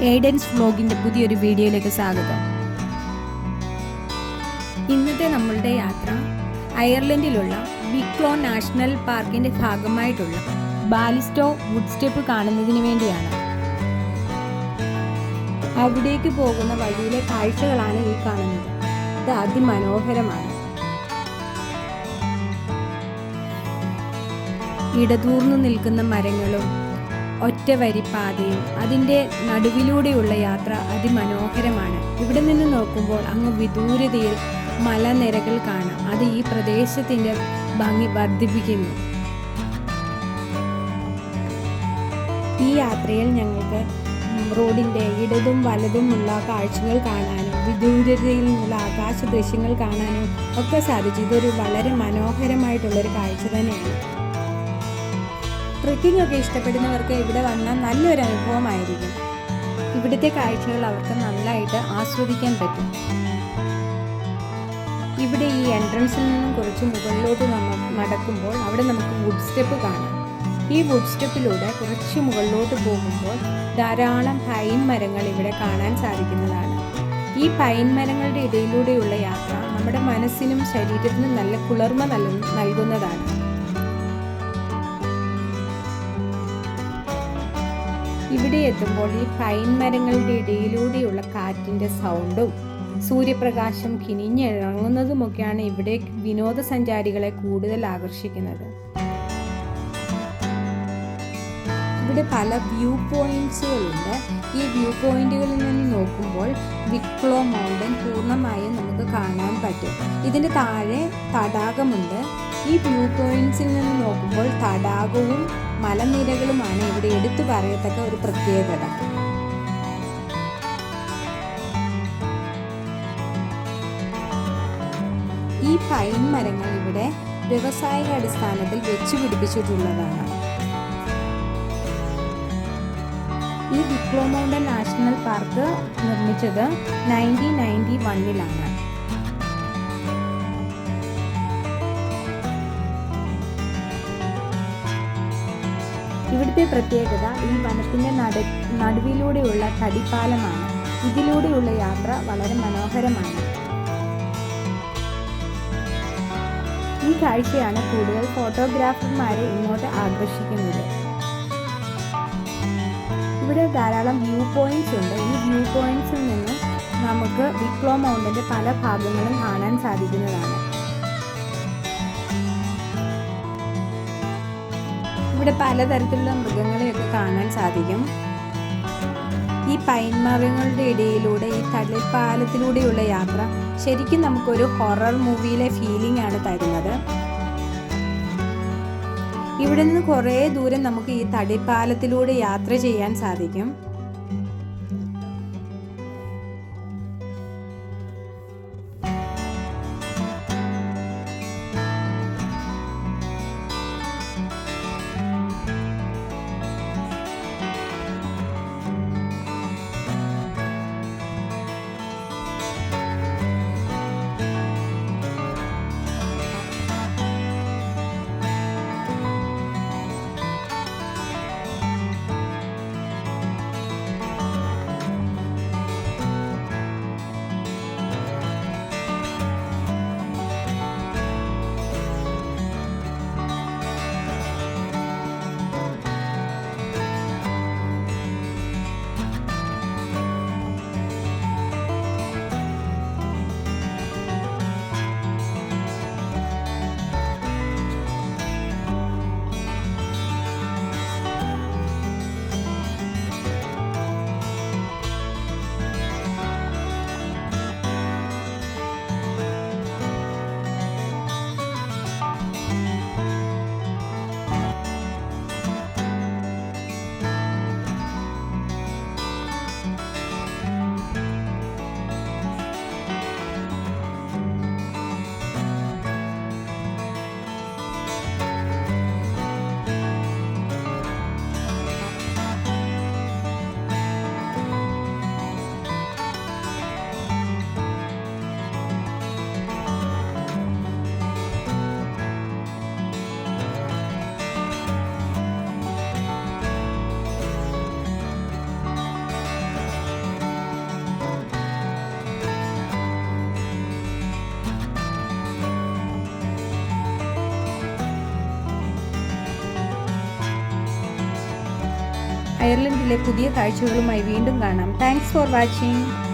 എയ്ഡൻസ് വ്ലോഗിൻ്റെ പുതിയൊരു വീഡിയോയിലേക്ക് സ്വാഗതം. ഇന്നത്തെ നമ്മളുടെ യാത്ര അയർലൻഡിലുള്ള വിക്ലോ നാഷണൽ പാർക്കിൻ്റെ ഭാഗമായിട്ടുള്ള ബാലിസ്റ്റോ വുഡ് സ്റ്റെപ്പ് കാണുന്നതിന് വേണ്ടിയാണ്. അവിടേക്ക് പോകുന്ന വഴിയിലെ കാഴ്ചകളാണ് ഈ കാണുന്നത്. ഇത് അതിമനോഹരമാണ്. ഇടതൂർന്നു നിൽക്കുന്ന മരങ്ങളും ഒറ്റ വരിപ്പാതയും അതിൻ്റെ നടുവിലൂടെയുള്ള യാത്ര അതിമനോഹരമാണ്. ഇവിടെ നിന്ന് നോക്കുമ്പോൾ അങ്ങ് വിദൂരതയിൽ മലനിരകൾ കാണാം. അത് ഈ പ്രദേശത്തിൻ്റെ ഭംഗി വർദ്ധിപ്പിക്കുന്നു. ഈ യാത്രയിൽ ഞങ്ങൾക്ക് റോഡിൻ്റെ ഇടതും വലതുമുള്ള കാഴ്ചകൾ കാണാനും വിദൂരതയിൽ നിന്നുള്ള ആകാശ ദൃശ്യങ്ങൾ കാണാനും ഒക്കെ സാധിച്ചു. ഇതൊരു വളരെ മനോഹരമായിട്ടുള്ളൊരു കാഴ്ച തന്നെയാണ്. ട്രെക്കിംഗ് ഒക്കെ ഇഷ്ടപ്പെടുന്നവർക്ക് ഇവിടെ വന്നാൽ നല്ലൊരു അനുഭവമായിരിക്കും. ഇവിടുത്തെ കാഴ്ചകൾ അവർക്ക് നന്നായിട്ട് ആസ്വദിക്കാൻ പറ്റും. ഇവിടെ ഈ എൻട്രൻസിൽ നിന്നും കുറച്ച് മുകളിലോട്ട് നടക്കുമ്പോൾ അവിടെ നമുക്ക് വുഡ് സ്റ്റെപ്പ് കാണാം. ഈ വുഡ് സ്റ്റെപ്പിലൂടെ കുറച്ച് മുകളിലോട്ട് പോകുമ്പോൾ ധാരാളം പൈൻ മരങ്ങൾ ഇവിടെ കാണാൻ സാധിക്കുന്നതാണ്. ഈ പൈൻ മരങ്ങളുടെ ഇടയിലൂടെയുള്ള യാത്ര നമ്മുടെ മനസ്സിനും ശരീരത്തിനും നല്ല കുളിർമ നൽകുന്നതാണ്. ഇവിടെ എത്തുമ്പോൾ ഈ പൈൻ മരങ്ങളുടെ ഇടയിലൂടെയുള്ള കാറ്റിൻ്റെ സൗണ്ടും സൂര്യപ്രകാശം കിനിഞ്ഞിറങ്ങുന്നതുമൊക്കെയാണ് ഇവിടെ വിനോദസഞ്ചാരികളെ കൂടുതൽ ആകർഷിക്കുന്നത്. ഇവിടെ പല വ്യൂ പോയിന്റ്സുകളുണ്ട്. ഈ വ്യൂ പോയിന്റുകളിൽ നിന്ന് നോക്കുമ്പോൾ വിക്ലോ മൗണ്ടൻ പൂർണ്ണമായും നമുക്ക് കാണാൻ പറ്റും. ഇതിൻ്റെ താഴെ തടാകമുണ്ട്. ഈ വ്യൂ പോയിന്റ്സിൽ നിന്ന് നോക്കുമ്പോൾ തടാകവും മലനിരകളുമാണ് ഇവിടെ എടുത്തു പറയത്തക്ക ഒരു പ്രത്യേകത. ഈ പൈൻ മരങ്ങൾ ഇവിടെ വ്യവസായിക അടിസ്ഥാനത്തിൽ വെച്ചു പിടിപ്പിച്ചിട്ടുള്ളതാണ്. ഈ വിക്ലോ മൗണ്ടൻ നാഷണൽ പാർക്ക് നിർമ്മിച്ചത് 1991-ലാണ്. ഇവിടുത്തെ പ്രത്യേകത ഈ വനത്തിൻ്റെ നടുവിലൂടെയുള്ള തടിപ്പാലമാണ്. ഇതിലൂടെയുള്ള യാത്ര വളരെ മനോഹരമാണ്. ഈ കാഴ്ചയാണ് കൂടുതൽ ഫോട്ടോഗ്രാഫർമാരെ ഇങ്ങോട്ട് ആകർഷിക്കുന്നത്. ഇവിടെ ധാരാളം വ്യൂ പോയിന്റ്സ് ഉണ്ട്. ഈ വ്യൂ പോയിന്റ്സിൽ നിന്നും നമുക്ക് വിക്ലോ മൗണ്ടൻ്റെ പല ഭാഗങ്ങളും കാണാൻ സാധിക്കുന്നതാണ്. ഇവിടെ പലതരത്തിലുള്ള മൃഗങ്ങളെയൊക്കെ കാണാൻ സാധിക്കും. ഈ പൈൻ മരങ്ങളുടെ ഇടയിലൂടെ ഈ തടിപ്പാലത്തിലൂടെയുള്ള യാത്ര ശരിക്കും നമുക്കൊരു ഹൊറർ മൂവിയിലെ ഫീലിംഗ് ആണ് തരുന്നത്. ഇവിടെ നിന്ന് കുറേ ദൂരം നമുക്ക് ഈ തടിപ്പാലത്തിലൂടെ യാത്ര ചെയ്യാൻ സാധിക്കും. അയർലൻഡിലെ പുതിയ കാഴ്ചകളുമായി വീണ്ടും കാണാം. Thanks for watching.